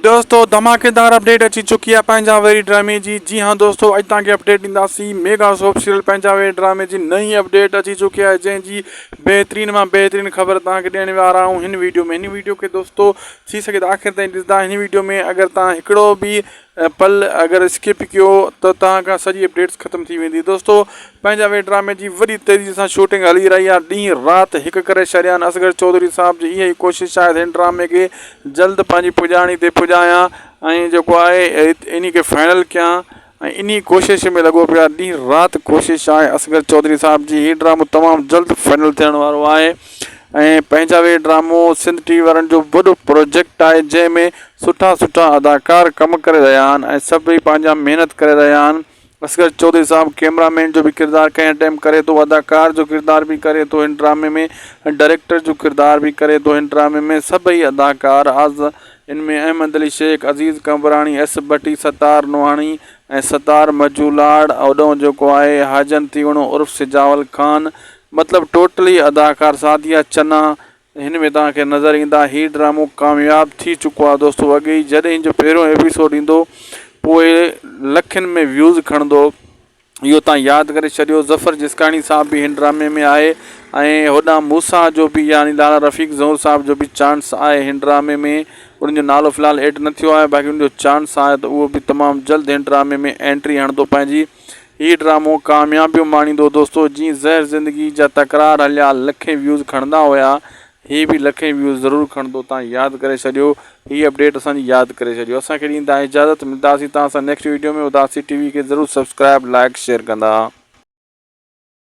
दोस्तों धमाकेदार अपडेट अची चुकी है पंजाबी ड्रामे जी। जी हाँ दोस्तों, अज तक अपडेट दींदासीं मेगा सोप सीरियल पंजाबी ड्रामे जी नई अपडेट अची चुकी है, जैसी बेहतरीन में बेहतरीन खबर तक ॾियण वारा हूँ इन वीडियो के दोस्तों थी सके तो आखिर ताईं ॾिसंदा। इन वीडियो में अगर तकिड़ो भी पल अगर स्किप किया तो तक सारी अपडेट्स खत्म थी वेंदी। दोस्तों पंजाबी ड्रामे की वही तेज़ी से शूटिंग हली रही है, डी रात एक करे छड़िया। असगर चौधरी साहब जी इहा कोशिश है इन ड्रामे के जल्द पाँच पुजाणी ते पुजाया जो है इन के फाइनल क्या इन कोशिश में लगो पिया। डी रात कोशिश है असगर चौधरी साहब जी, ये ड्रामो तमाम जल्द फाइनल थियण वारो है। पंजाबी ड्रामो सिंध टीवी वारनि जो वॾो प्रोजेक्ट है, जैमें सुठा सुठा अदाकार कम करे रहा आहिनि, सभई पंहिंजा मेहनत करे रहा आहिनि। असगर चौधरी साहब कैमरामैन जो भी किरदार कंहिं टाइम करे तो, अदाकार जो किरदार भी करे तो इन ड्रामे में, डायरेक्टर जो किरदार भी करे तो इन ड्रामे में। सभई अदाकार आज इनमें अहमद अली शेख, अजीज़ कंबरानी, एस भट्टी, सतार नोहाणी सतार मजूलाड़, ओडो जो है हाजन तीवणो उर्फ सिजावल खान, मतलब टोटली अदाकार सादिया चन्ना इनमें तक नज़र इंदा। ही ड्रामो कामयाब थी चुको है दोस्तों। अगे जैसे जो पहिरों एपिसोड इंदो पोए लखन में व्यूज़ खणंदो, यो ता याद करे छो। जफ़र जिस्कानी साहब भी इन ड्रामे में आए, होदा मूसा जो भी यानी लाला रफ़ीक ज़हूर साहब जो भी चांस है इन ड्रामे में, उनजो नालो फ़िलहाल एड न थियो है, बाक़ी उनजो चांस है तो वो भी तमाम जल्द इन ड्रामे में एंट्री हणंदो पंहिंजी। ही ड्रामो कामयाबियों माणींदो दोस्तों। जी ज़हर ज़िंदगी जा तकरार हलिया लखें व्यूज़ खणंदा हुआ, ही भी लखें व्यूज़ ज़रूर खणंदो, ता याद करे छो। ही अपडेट असांजी याद करे छो। असांखे ॾींदा इजाज़त, मिलंदासीं तव्हां सां नेक्स्ट वीडियो में। उदासी टीवी के ज़रूर सब्सक्राइब लाइक शेयर कंदा।